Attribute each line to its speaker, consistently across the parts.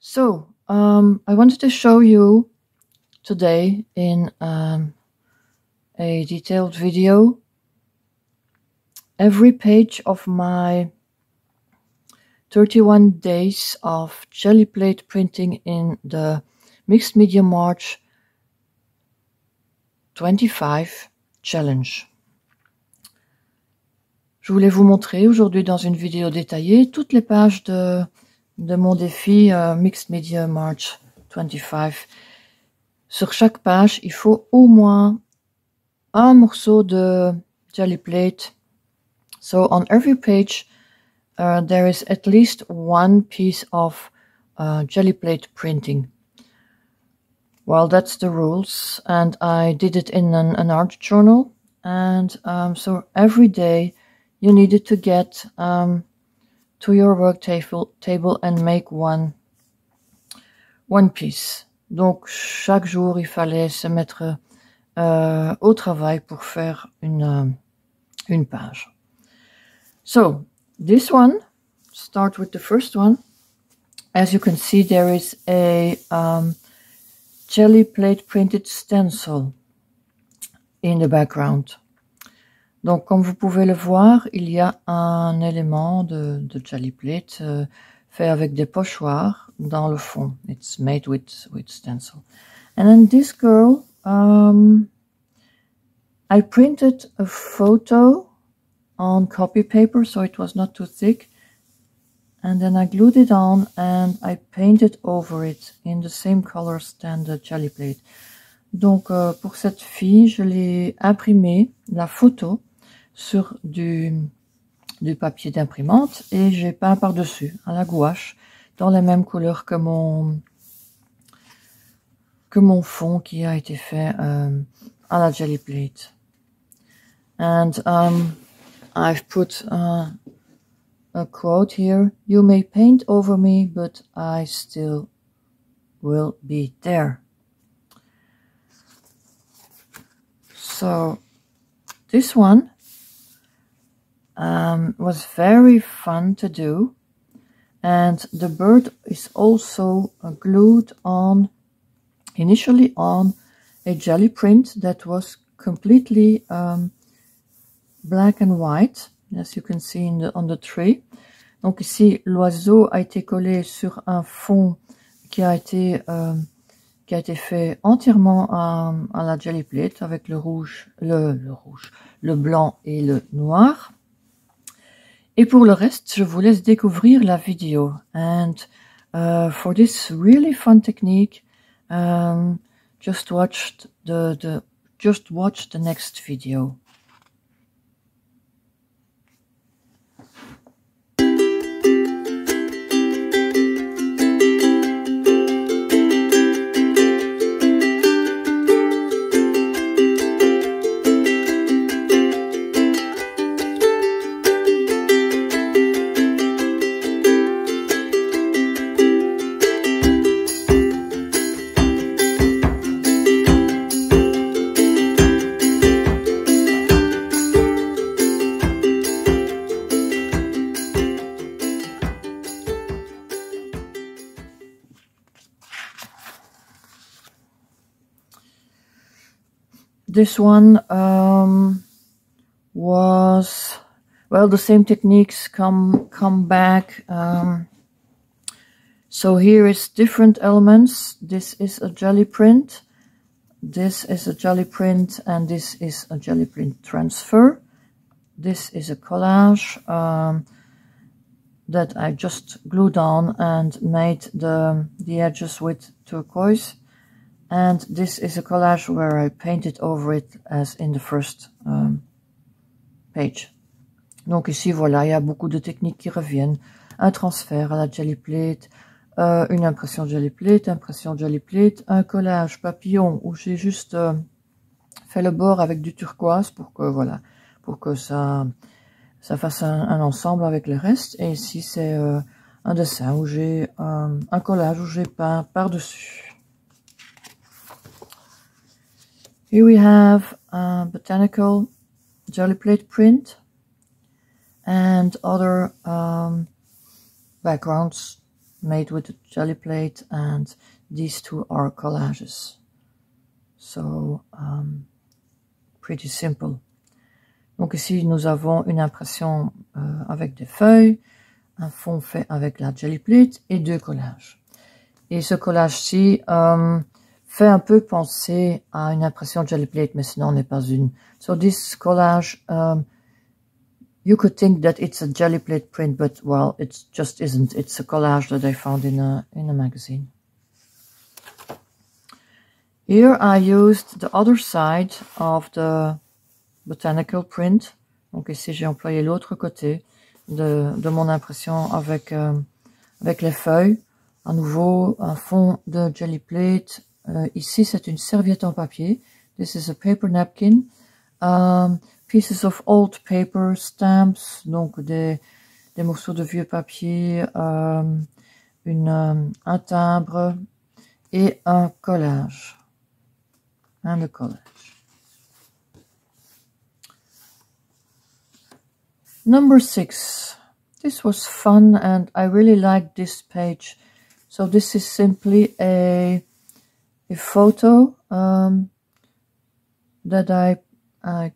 Speaker 1: So, I wanted to show you today in a detailed video every page of my 31 days of Gelli Plate printing in the MixedMediaMarch25 challenge. Je voulais vous montrer aujourd'hui dans une vidéo détaillée toutes les pages de mon défi MixedMediaMarch25. Sur chaque page, il faut au moins un morceau de Gelli Plate. So on every page, there is at least one piece of Gelli Plate printing. Well, that's the rules, and I did it in an art journal. And so every day you needed to get to your work table and make one piece. Donc chaque jour il fallait se mettre au travail pour faire une page. So this one, start with the first one. As you can see, there is a Gelli Plate printed stencil in the background. Donc, comme vous pouvez le voir, il y a un élément de Gelli Plate fait avec des pochoirs dans le fond. It's made with stencil. And then this girl, I printed a photo on copy paper, so it was not too thick. And then I glued it on and I painted over it in the same colors than the Gelli Plate. Donc, pour cette fille, je l'ai imprimé, la photo, sur du papier d'imprimante et j'ai peint par-dessus à la gouache dans les mêmes couleurs que mon fond qui a été fait à la Gelli Plate. And I've put a quote here: "You may paint over me, but I still will be there." So this one was very fun to do, and the bird is also glued on, initially on a Gelli print that was completely black and white, as you can see on the tree. Donc ici, l'oiseau a été collé sur un fond qui a été fait entièrement à la Gelli Plate avec le blanc et le noir. Et pour le reste, je vous laisse découvrir la vidéo. And for this really fun technique, just watch the next video. This one was, well, the same techniques come back. So here is different elements. This is a Gelli print. This is a Gelli print, and this is a Gelli print transfer. This is a collage that I just glued on and made the edges with turquoise. And this is a collage where I painted over it as in the first page. Donc ici, voilà, il y a beaucoup de techniques qui reviennent. Un transfert à la Gelli Plate, une impression Gelli Plate, impression Gelli Plate, un collage papillon où j'ai juste fait le bord avec du turquoise pour que, voilà, pour que ça fasse un ensemble avec le reste. Et ici, c'est un dessin où j'ai un collage où j'ai peint par-dessus. Here we have a botanical Gelli Plate print and other backgrounds made with a Gelli Plate, and these two are collages. So, pretty simple. Donc ici, nous avons une impression avec des feuilles, un fond fait avec la Gelli Plate et deux collages. Et ce collage-ci fait un peu penser à une impression Gelli Plate, mais ce n'en est pas une. So this collage, you could think that it's a Gelli Plate print, but well, it just isn't. It's a collage that I found in a magazine. Here I used the other side of the botanical print. Donc ici j'ai employé l'autre côté de mon impression avec les feuilles. À nouveau un fond de Gelli Plate. Ici c'est une serviette en papier. This is a paper napkin. Pieces of old paper, stamps, donc des morceaux de vieux papier, un timbre et un collage. And a collage. Number 6. This was fun and I really liked this page. So this is simply a photo that I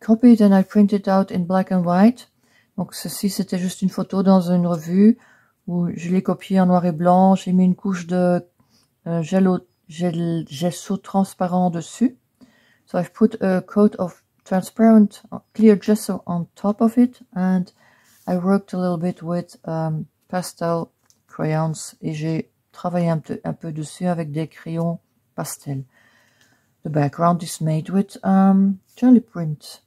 Speaker 1: copied and I printed out in black and white. Donc ceci c'était juste une photo dans une revue où je l'ai copié en noir et blanc. J'ai mis une couche de gesso transparent dessus. So I've put a coat of transparent clear gesso on top of it, and I worked a little bit with pastel crayons et j'ai travaillé un peu dessus avec des crayons pastel. The background is made with Gelli print.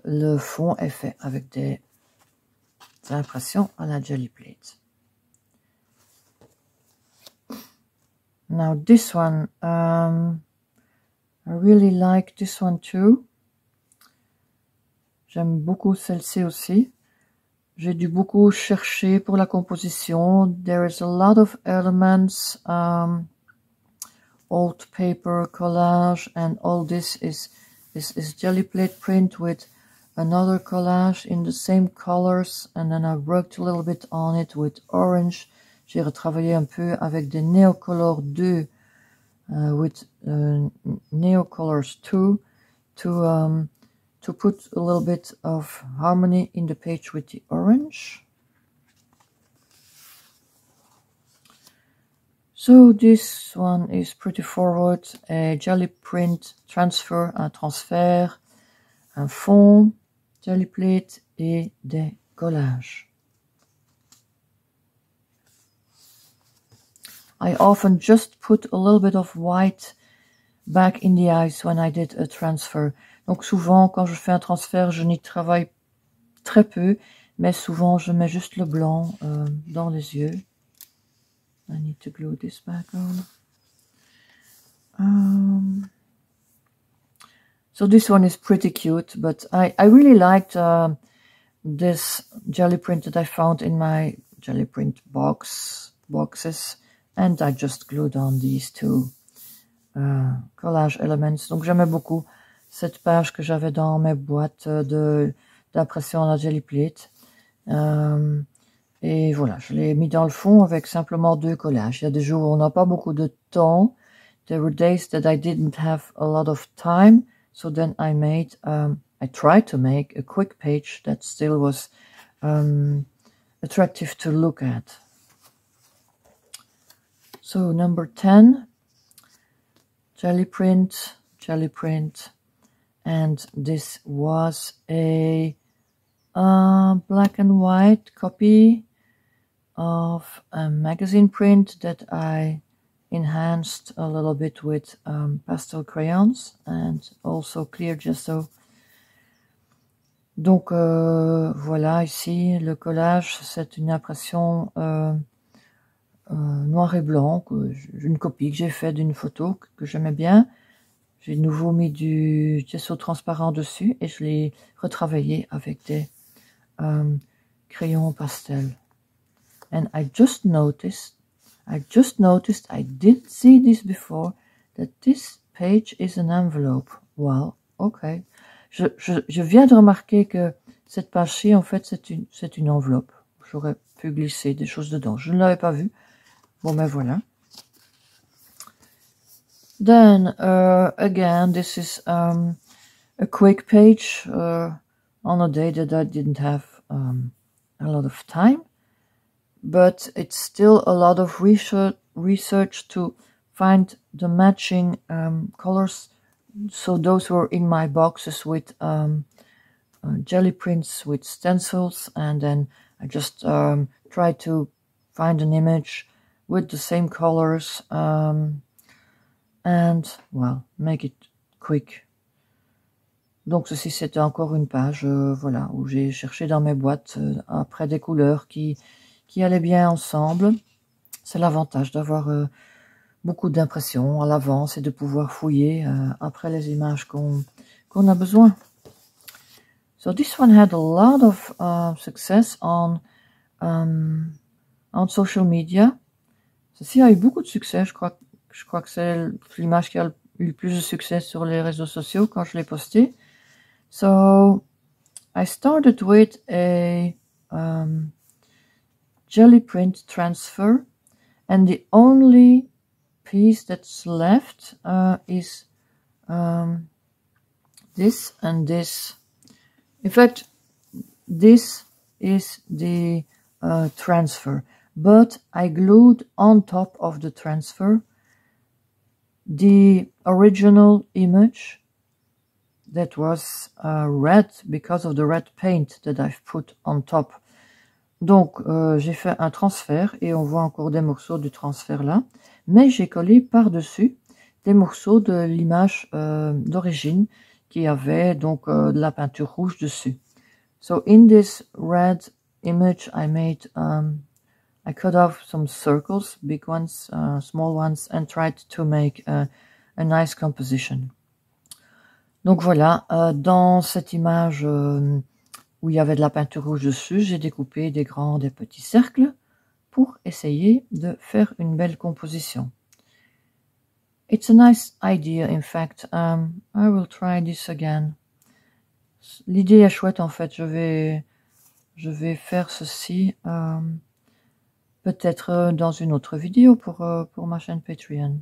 Speaker 1: Le fond est fait avec des impressions à la Gelli Plate. Now this one, I really like this one too. J'aime beaucoup celle-ci aussi. J'ai dû beaucoup chercher pour la composition. There is a lot of elements, old paper, collage, and all this is Gelli Plate print with another collage in the same colors, and then I worked a little bit on it with orange. J'ai retravaillé un peu avec des Neocolor 2, with Neocolors 2 to put a little bit of harmony in the page with the orange. So this one is pretty forward, a Gelli print transfer, un transfert, un fond, Gelli Plate et des collages. I often just put a little bit of white back in the eyes when I did a transfer. Donc souvent, quand je fais un transfert, je n'y travaille très peu, mais souvent je mets juste le blanc dans les yeux. I need to glue this back on. So this one is pretty cute, but I really liked this Gelli print that I found in my Gelli print boxes. And I just glued on these two collage elements. Donc j'aimais beaucoup cette page que j'avais dans mes boîtes d'impression à la Gelli Plate. Et voilà, je l'ai mis dans le fond avec simplement deux collages. Il y a des jours où on n'a pas beaucoup de temps. There were days that I didn't have a lot of time. So then I tried to make a quick page that still was attractive to look at. So number 10, Gelli print, and this was a black and white copy of a magazine print that I enhanced a little bit with pastel crayons and also clear gesso. Donc voilà, ici le collage, c'est une impression noir et blanc, une copie que j'ai fait d'une photo que j'aimais bien. J'ai de nouveau mis du gesso transparent dessus et je l'ai retravaillé avec des crayons pastel. And I just noticed, I didn't see this before, that this page is an envelope. Wow, ok. Je viens de remarquer que cette page-ci, en fait, c'est une enveloppe. j'aurais pu glisser des choses dedans. Je ne l'avais pas vu. Bon, ben voilà. Then, again, this is a quick page on a day that I didn't have a lot of time. But it's still a lot of research to find the matching colors. So those were in my boxes with jelly prints with stencils, and then I just tried to find an image with the same colors and, well, make it quick. Donc ceci, c'était encore une page voilà, où j'ai cherché dans mes boîtes après des couleurs qui allaient bien ensemble. C'est l'avantage d'avoir beaucoup d'impressions à l'avance et de pouvoir fouiller après les images qu'on a besoin. So this one had a lot of success on social media. Ceci a eu beaucoup de succès. Je crois que c'est l'image qui a eu le plus de succès sur les réseaux sociaux quand je l'ai postée. So I started with a jelly print transfer, and the only piece that's left is this and this. In fact, this is the transfer, but I glued on top of the transfer the original image that was red because of the red paint that I've put on top. Donc, j'ai fait un transfert et on voit encore des morceaux du transfert là, mais j'ai collé par-dessus des morceaux de l'image d'origine qui avait donc de la peinture rouge dessus. So in this red image I made, I cut off some circles, big ones, small ones, and tried to make a nice composition. Donc voilà, dans cette image où il y avait de la peinture rouge dessus, j'ai découpé des grands, des petits cercles pour essayer de faire une belle composition. It's a nice idea, in fact. I will try this again. L'idée est chouette, en fait. Je vais faire ceci peut-être dans une autre vidéo pour ma chaîne Patreon.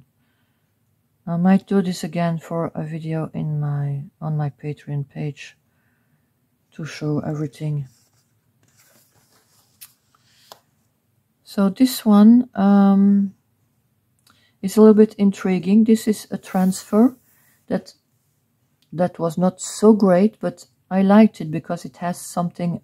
Speaker 1: I might do this again for a video on my Patreon page to show everything. So this one is a little bit intriguing. This is a transfer that was not so great, but I liked it because it has something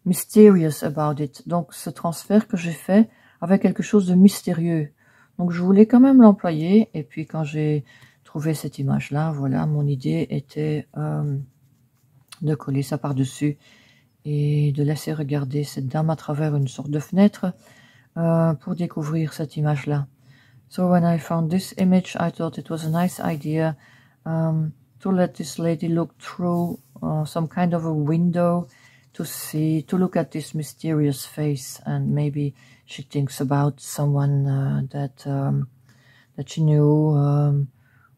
Speaker 1: mysterious about it. Donc ce transfert que j'ai fait avait quelque chose de mystérieux. Donc je voulais quand même l'employer, et puis quand j'ai trouvé cette image-là, voilà, mon idée était de coller ça par-dessus et de laisser regarder cette dame à travers une sorte de fenêtre pour découvrir cette image-là. So when I found this image, I thought it was a nice idea to let this lady look through some kind of a window to look at this mysterious face, and maybe she thinks about someone that she knew.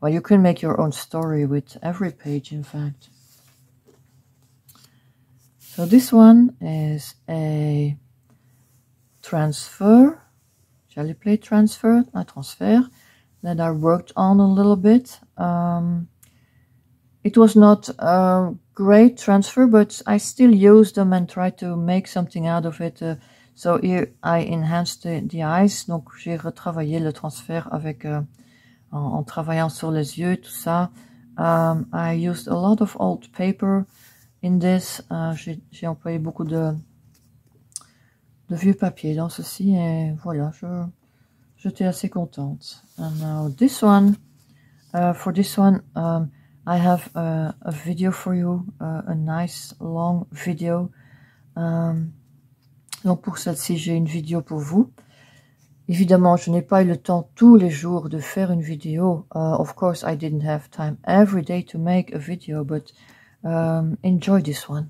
Speaker 1: Well, you can make your own story with every page, in fact. So this one is a transfer, Gelli Plate transfer, a transfer that I worked on a little bit. It was not a great transfer, but I still used them and tried to make something out of it. So here I enhanced the eyes. Donc j'ai retravaillé le transfert avec en travaillant sur les yeux, tout ça. I used a lot of old paper in this. J'ai employé beaucoup de vieux papier dans ceci, et voilà, j'étais assez contente. And now this one, for this one, I have a video for you, a nice long video. Donc pour celle-ci, j'ai une vidéo pour vous. Évidemment, je n'ai pas eu le temps tous les jours de faire une vidéo. Of course, I didn't have time every day to make a video, but enjoy this one.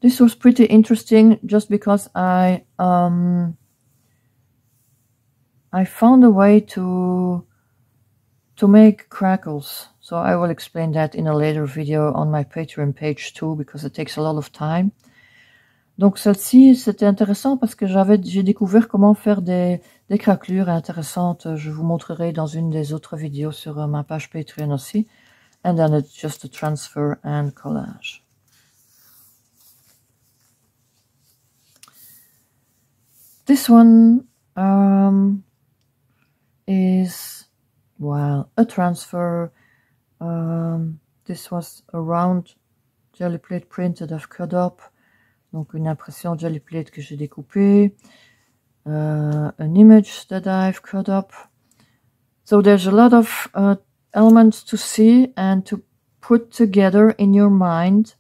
Speaker 1: This was pretty interesting just because I found a way to make crackles. So I will explain that in a later video on my Patreon page too, because it takes a lot of time. Donc celle-ci, c'était intéressant parce que j'ai découvert comment faire des craquelures intéressantes. Je vous montrerai dans une des autres vidéos sur ma page Patreon aussi. And then it's just a transfer and collage. This one is, well, a transfer. This was a round Gelli Plate print that I've cut up. Donc une impression Gelli Plate que j'ai découpée. An image that I've cut up. So there's a lot of elements to see and to put together in your mind.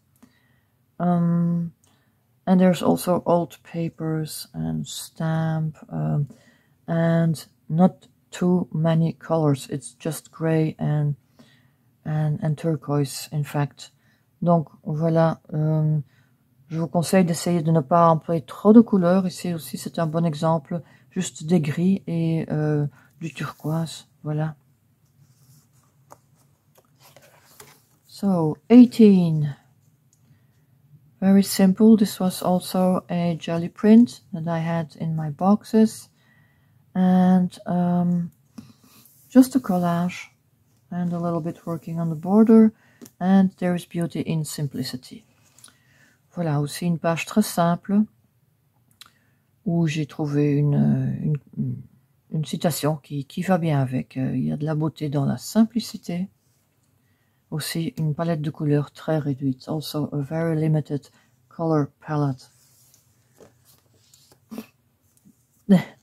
Speaker 1: And there's also old papers and stamp and not too many colors. It's just gray and turquoise, in fact. Donc voilà, je vous conseille d'essayer de ne pas employer trop de couleurs. Ici aussi, c'est un bon exemple. Juste des gris et du turquoise. Voilà. So, 18. Very simple. This was also a Gelli print that I had in my boxes. And just a collage. And a little bit working on the border. And there is beauty in simplicity. Voilà, aussi une page très simple où j'ai trouvé une citation qui va bien avec. Il y a de la beauté dans la simplicité. Aussi une palette de couleurs très réduite. Also a very limited color palette.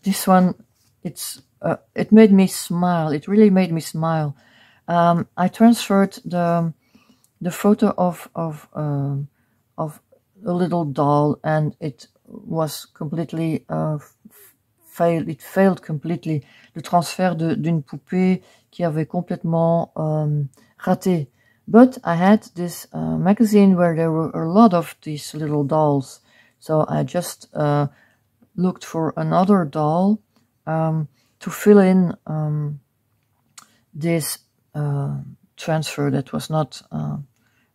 Speaker 1: This one, it made me smile. It really made me smile. I transferred the photo of a little doll, and it was completely failed. It failed completely. Le transfert d'une poupée qui avait complètement raté. But I had this magazine where there were a lot of these little dolls. So I just looked for another doll to fill in this transfer that was not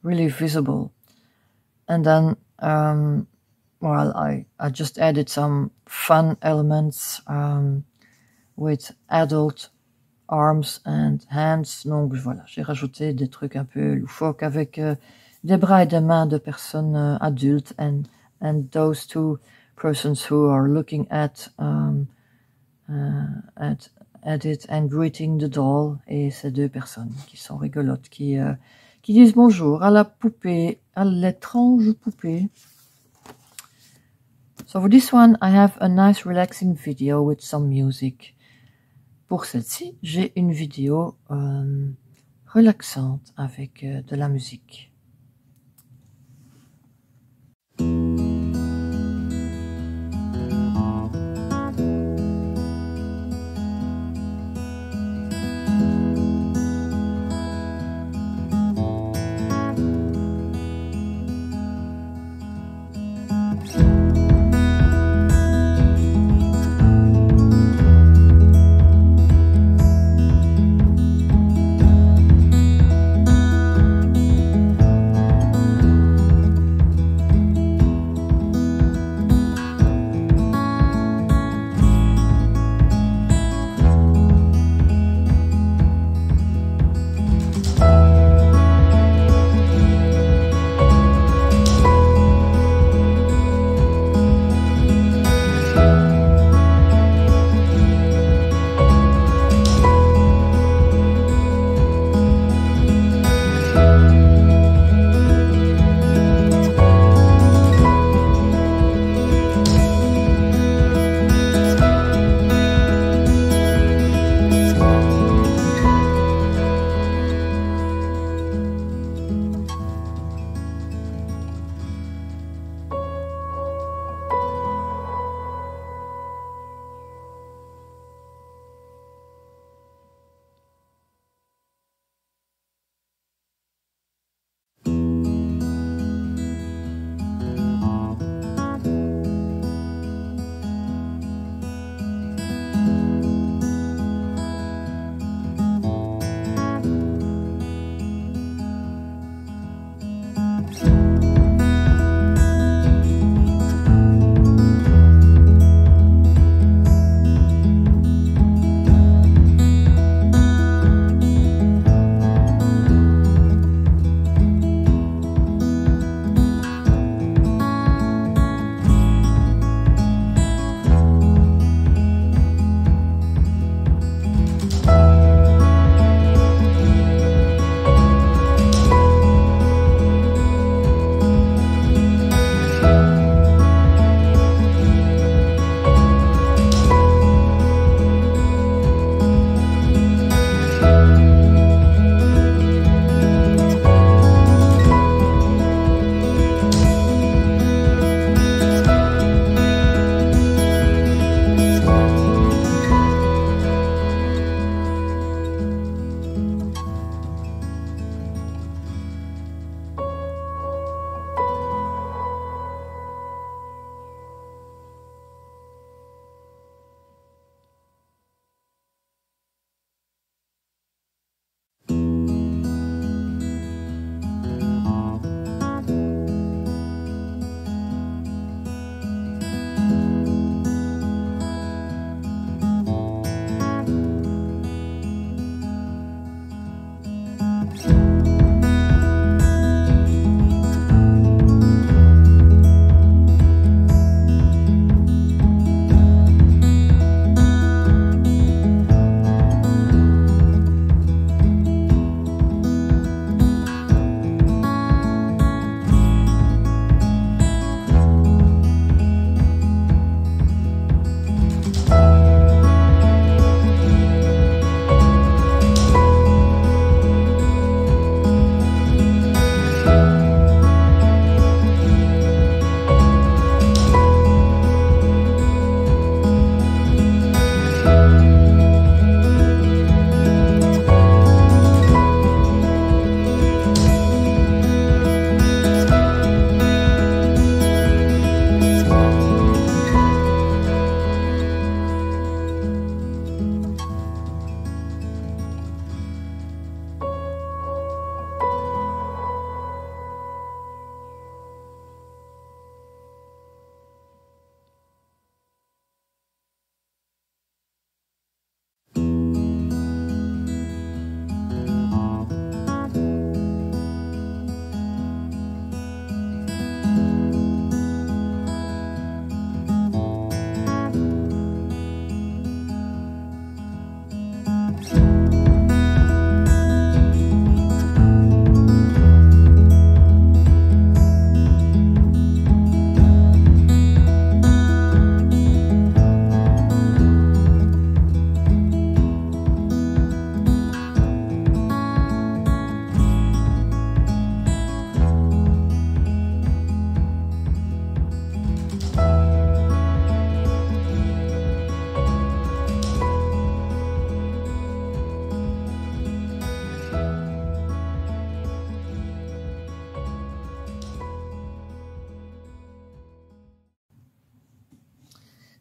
Speaker 1: really visible. And then, well, I just added some fun elements with adult arms and hands. Donc voilà, j'ai rajouté des trucs un peu loufoques avec des bras et des mains de personnes adultes and those two persons who are looking at it and greeting the doll, et ces deux personnes qui sont rigolotes, qui disent bonjour à la poupée, à l'étrange poupée. So for this one, I have a nice relaxing video with some music. Pour celle-ci, j'ai une vidéo relaxante avec de la musique.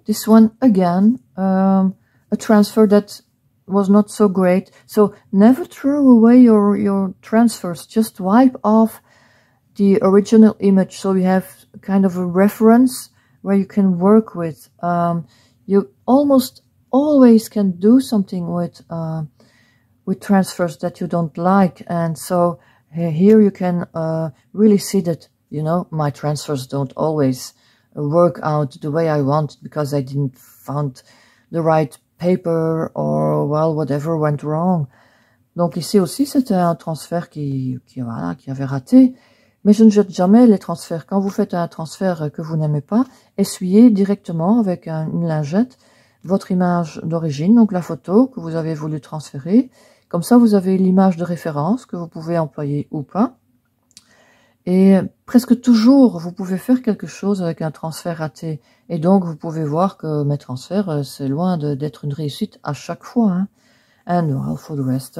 Speaker 1: This one again, a transfer that was not so great. So never throw away your transfers. Just wipe off the original image so you have kind of a reference where you can work with. You almost always can do something with transfers that you don't like, and so here you can really see that, you know, my transfers don't always work out the way I want because I didn't find the right paper or, well, whatever went wrong. Donc ici aussi, c'était un transfert qui avait raté. Mais je ne jette jamais les transferts. Quand vous faites un transfert que vous n'aimez pas, essuyez directement avec une lingette votre image d'origine, donc la photo que vous avez voulu transférer. Comme ça, vous avez l'image de référence que vous pouvez employer ou pas. Et presque toujours, vous pouvez faire quelque chose avec un transfert raté. Et donc, vous pouvez voir que mes transferts, c'est loin d'être une réussite à chaque fois. Hein. And well, for the rest,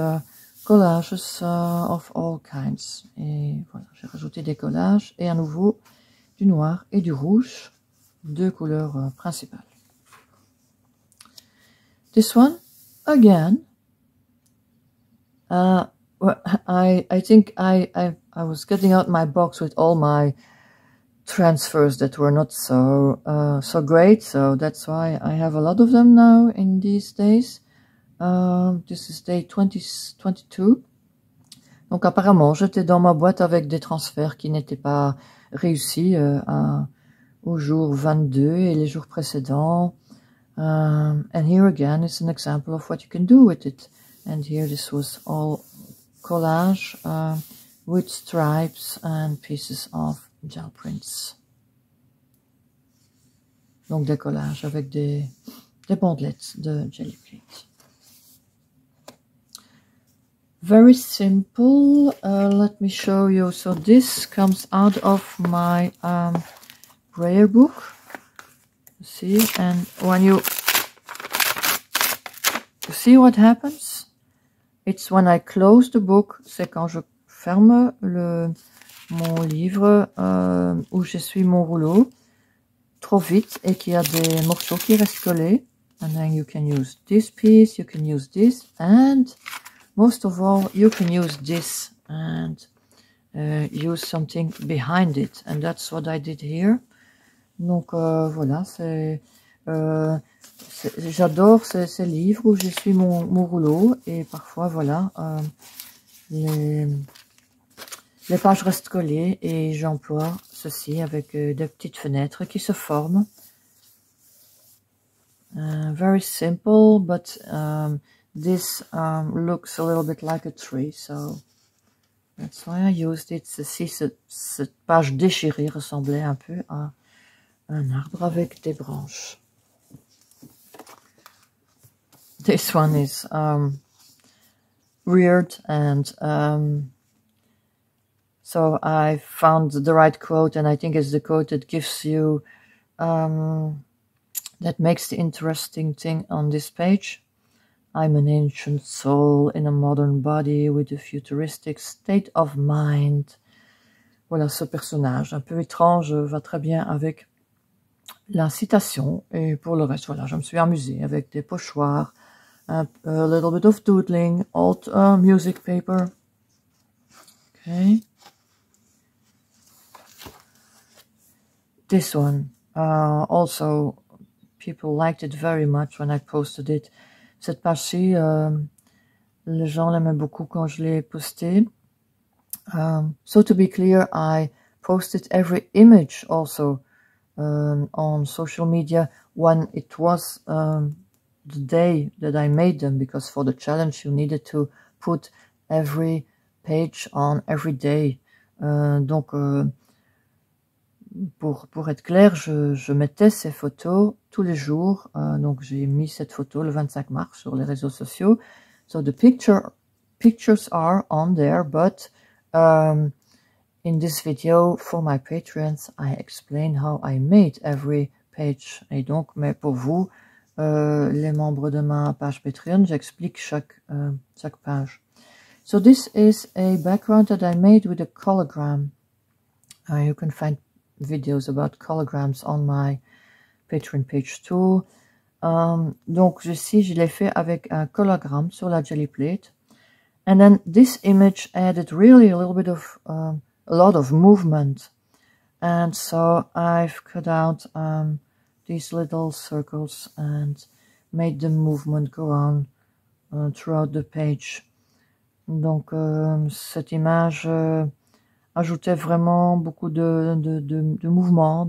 Speaker 1: collages of all kinds. Et voilà, j'ai rajouté des collages et à nouveau du noir et du rouge, deux couleurs principales. This one, again, well, I think I was getting out my box with all my transfers that were not so great, so that's why I have a lot of them now in these days. This is day 22. Donc apparemment, j'étais dans ma boîte avec des transferts qui n'étaient pas réussis au jour 22 et les jours précédents. And here again is an example of what you can do with it. And here this was all collage with stripes and pieces of gel prints. Donc des collages avec des bandelettes de Gelli Plate. Very simple. Let me show you. So this comes out of my prayer book. See, and when you see what happens, it's when I close the book, c'est quand je ferme mon livre où je suis mon rouleau trop vite et qu'il y a des morceaux qui restent collés. And then you can use this piece, you can use this, and most of all, you can use this and use something behind it. And that's what I did here. Donc voilà, j'adore ces livres où je suis mon rouleau et parfois voilà, les pages restent collées et j'emploie ceci avec des petites fenêtres qui se forment. Very simple, but this looks a little bit like a tree, so that's why I used it. Ceci, cette page déchirée ressemblait un peu à un arbre avec des branches. This one is weird, and so I found the right quote, and I think it's the quote that gives you, that makes the interesting thing on this page. I'm an ancient soul in a modern body with a futuristic state of mind. Voilà, ce personnage un peu étrange va très bien avec la citation, et pour le reste, voilà, je me suis amusée avec des pochoirs, a little bit of doodling, old music paper. Okay. This one, also, people liked it very much when I posted it. Cette page-ci, les gens l'aimaient beaucoup quand je l'ai postée. So to be clear, I posted every image also on social media when it was the day that I made them, because for the challenge you needed to put every page on every day. Donc pour être clair, je mettais ces photos tous les jours. Donc j'ai mis cette photo le 25 mars sur les réseaux sociaux. So the pictures are on there, but in this video for my patrons, I explain how I made every page. Et donc, mais pour vous, les membres de ma page Patreon, j'explique chaque page. So this is a background that I made with a cologram. You can find videos about colograms on my page 1, page 2. Donc ici, je l'ai fait avec un collagramme sur la Gelli Plate. And then this image added really a little bit of, a lot of movement. And so I've cut out these little circles and made the movement go on throughout the page. Donc cette image ajoutait vraiment beaucoup de mouvements,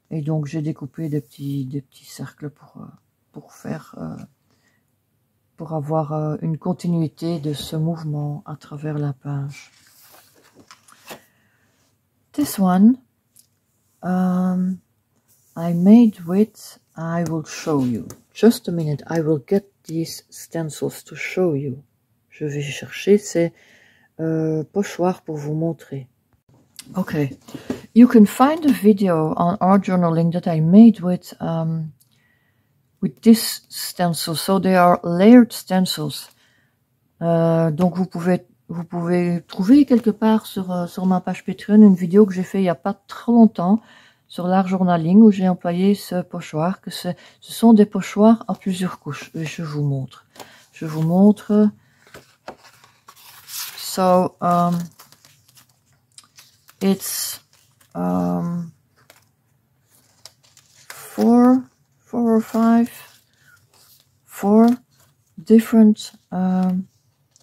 Speaker 1: et donc j'ai découpé des petits cercles pour faire, pour avoir une continuité de ce mouvement à travers la page. This one I made with, I will show you. Just a minute, I will get these stencils to show you. Je vais chercher ces pochoirs pour vous montrer. Okay, you can find a video on our journaling that I made with this stencil. So they are layered stencils. Donc vous pouvez trouver quelque part sur ma page Patreon une vidéo que j'ai fait il n'y a pas trop longtemps sur l'art journaling où j'ai employé ce pochoir. Ce sont des pochoirs à plusieurs couches. Et je vous montre. So it's 4 or 5 different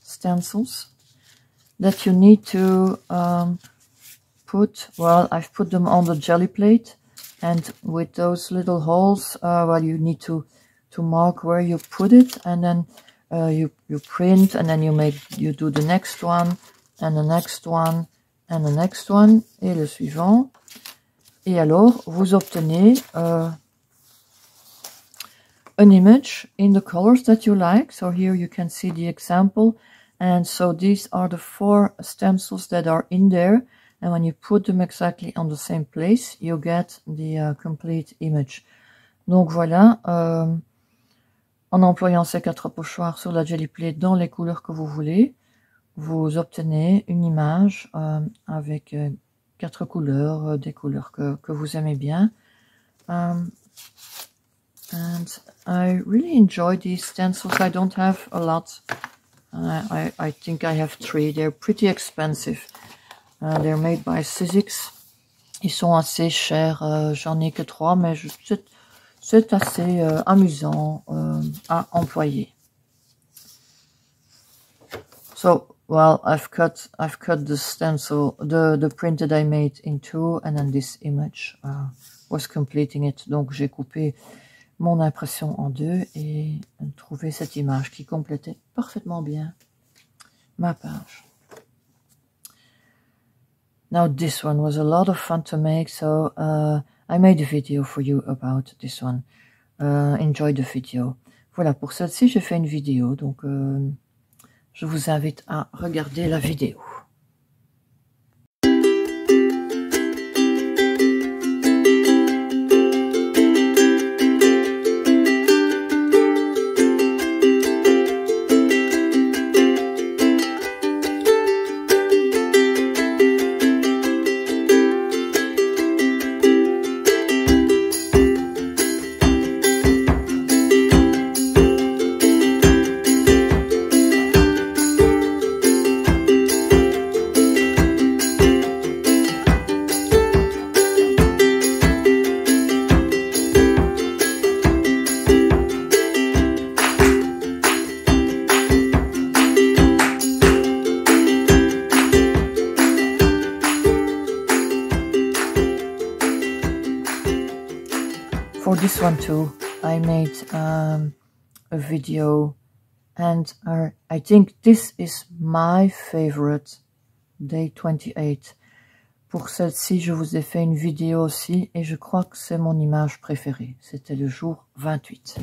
Speaker 1: stencils that you need to put. Well, I've put them on the Gelli Plate, and with those little holes, well, you need to mark where you put it, and then you print, and then you do the next one, and the next one, and the next one, et le suivant. Et alors, vous obtenez an image in the colors that you like. So here you can see the example. And so these are the 4 stencils that are in there. And when you put them exactly on the same place, you get the complete image. Donc voilà, en employant ces 4 pochoirs sur la Gelli Plate dans les couleurs que vous voulez, vous obtenez une image avec 4 couleurs, des couleurs que vous aimez bien. And I really enjoy these stencils. I don't have a lot. I think I have 3. They're pretty expensive. They're made by Sizzix. Ils sont assez chers. J'en ai que 3, mais c'est assez amusant à employer. So, well, I've cut the stencil, the print that I made in 2, and then this image was completing it. Donc j'ai coupé mon impression en 2 et trouvé cette image qui complétait parfaitement bien ma page. Now this one was a lot of fun to make, so I made a video for you about this one. Enjoy the video. Voilà, pour celle-ci, j'ai fait une vidéo, donc je vous invite à regarder la vidéo. For this one too, I made a video, and I think this is my favorite, day 28. Pour celle-ci, je vous ai fait une vidéo aussi, et je crois que c'est mon image préférée. C'était le jour 28.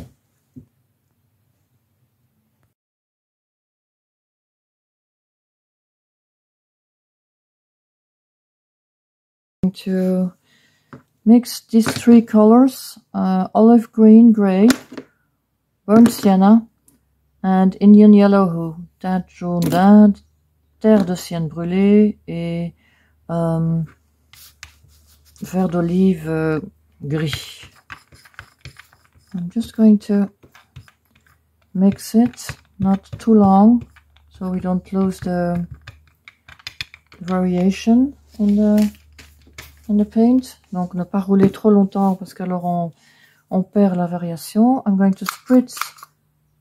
Speaker 1: To mix these 3 colors, olive green, grey, burnt sienna, and Indian yellow hue, teinte jaune d'Inde, terre de sienne brûlée et vert d'olive gris. I'm just going to mix it, not too long, so we don't lose the variation in the paint. Donc ne pas rouler trop longtemps parce qu'alors on perd la variation. I'm going to spritz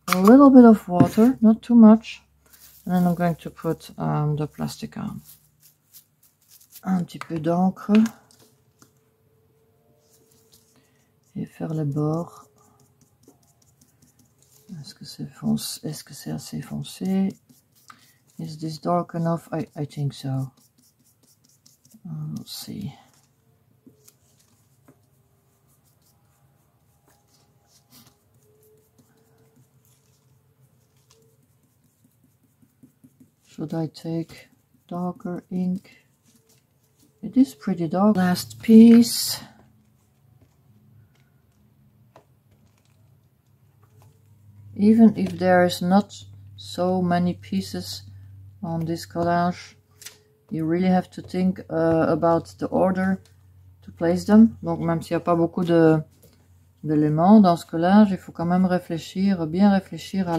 Speaker 1: a little bit of water, not too much, and then I'm going to put the plastic on. Un petit peu d'encre et faire les bords. Est-ce que c'est foncé? Est-ce que c'est assez foncé? Is this dark enough? I think so. Let's see. Should I take darker ink? It is pretty dark. Last piece. Even if there is not so many pieces on this collage, you really have to think about the order to place them. Donc même s'il n'y a pas beaucoup d'éléments dans ce collage, il faut quand même réfléchir, bien réfléchir à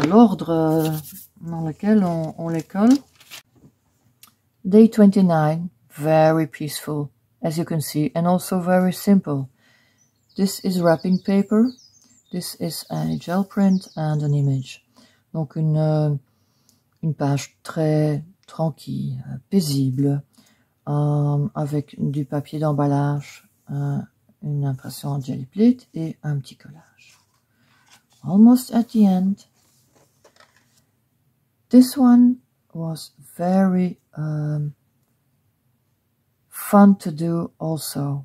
Speaker 1: l'ordre dans lequel on les colle. Day 29, very peaceful, as you can see, and also very simple. This is wrapping paper. This is a gel print and an image. Donc une page très tranquille, paisible, avec du papier d'emballage, une impression en Gelli Plate et un petit collage. Almost at the end. This one was very fun to do also.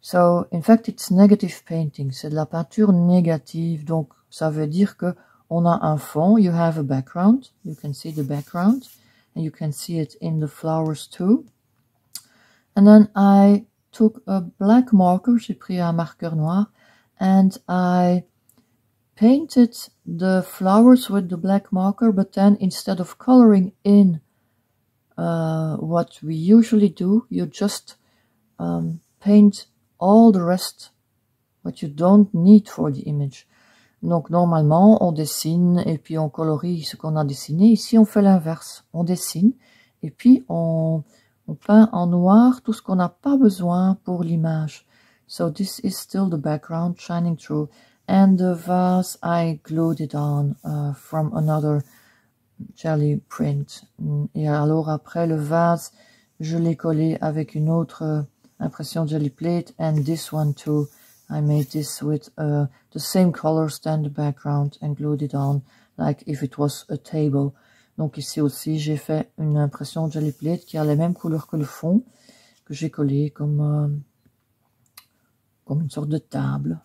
Speaker 1: So, in fact, it's negative painting. C'est de la peinture négative. Donc, ça veut dire que on a un fond. You have a background. You can see the background. And you can see it in the flowers too. And then I took a black marker. J'ai pris un marqueur noir. And I painted the flowers with the black marker. But then, instead of coloring in what we usually do, you just paint all the rest, what you don't need for the image. Donc normalement on dessine et puis on colorie ce qu'on a dessiné. Ici on fait l'inverse, on dessine et puis on peint en noir tout ce qu'on n'a pas besoin pour l'image. So this is still the background shining through, and the vase I glued it on from another Gelli print. Et alors après le vase je l'ai collé avec une autre impression Gelli Plate, and this one too. I made this with the same colors than the background and glued it on like if it was a table. Donc ici aussi j'ai fait une impression Gelli Plate qui a les mêmes couleurs que le fond, que j'ai collé comme une sorte de table.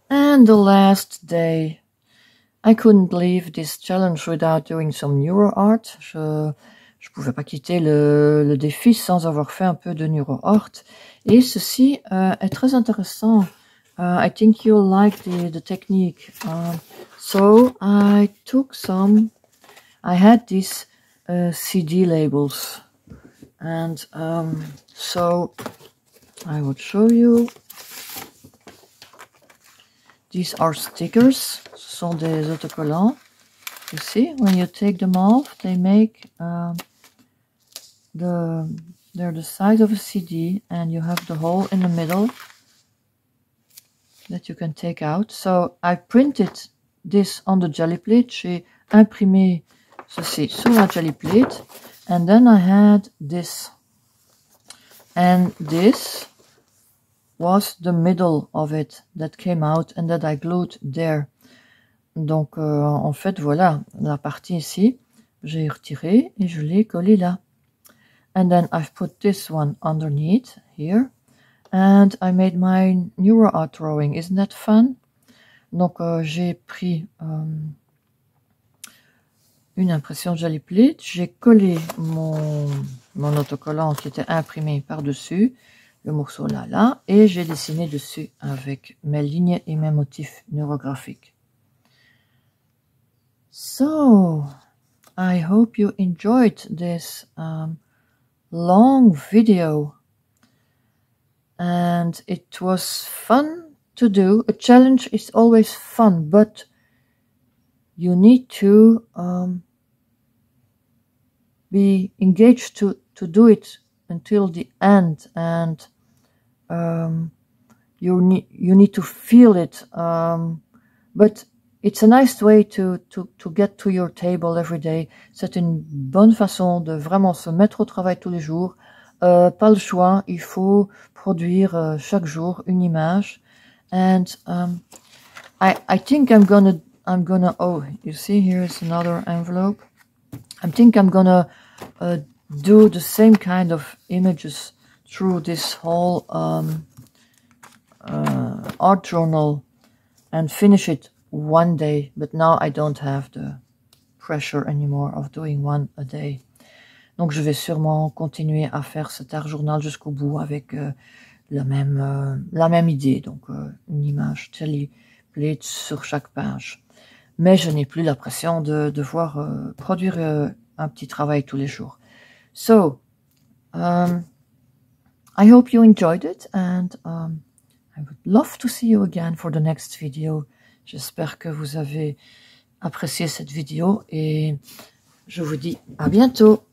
Speaker 1: And the last day, I couldn't leave this challenge without doing some neuro art. Je pouvais pas quitter le défi sans avoir fait un peu de neuro art. Et ceci est très intéressant. I think you'll like the technique. So I took I had these CD labels. And so I would show you. These are stickers. Ce sont des autocollants. You see, when you take them off, they make they're the size of a CD, and you have the hole in the middle that you can take out. So I printed this on the Gelli Plate. J'ai imprimé ceci sur la Gelli Plate, and then I had this, and this was the middle of it that came out and that I glued there. Donc en fait voilà, la partie ici, j'ai retiré et je l'ai collé là. And then I've put this one underneath here, and I made my neuro art drawing. Isn't that fun? Donc j'ai pris une impression Gelli Plate, j'ai collé mon autocollant qui était imprimé par-dessus, le morceau là, et j'ai dessiné dessus avec mes lignes et mes motifs neurographiques. So, I hope you enjoyed this long video and it was fun to do. A challenge is always fun, but you need to be engaged to do it until the end, and you need to feel it. But it's a nice way to get to your table every day. C'est une bonne façon de vraiment se mettre au travail tous les jours. Pas le choix, il faut produire chaque jour une image. And I think I'm gonna, oh, you see, here's another envelope. I think I'm gonna do the same kind of images through this whole art journal and finish it one day, but now I don't have the pressure anymore of doing one a day. Donc je vais sûrement continuer à faire cet art journal jusqu'au bout avec la même idée, donc une image Gelli Plate sur chaque page. Mais je n'ai plus la pression de devoir produire un petit travail tous les jours. So, I hope you enjoyed it, and I would love to see you again for the next video. J'espère que vous avez apprécié cette vidéo et je vous dis à bientôt.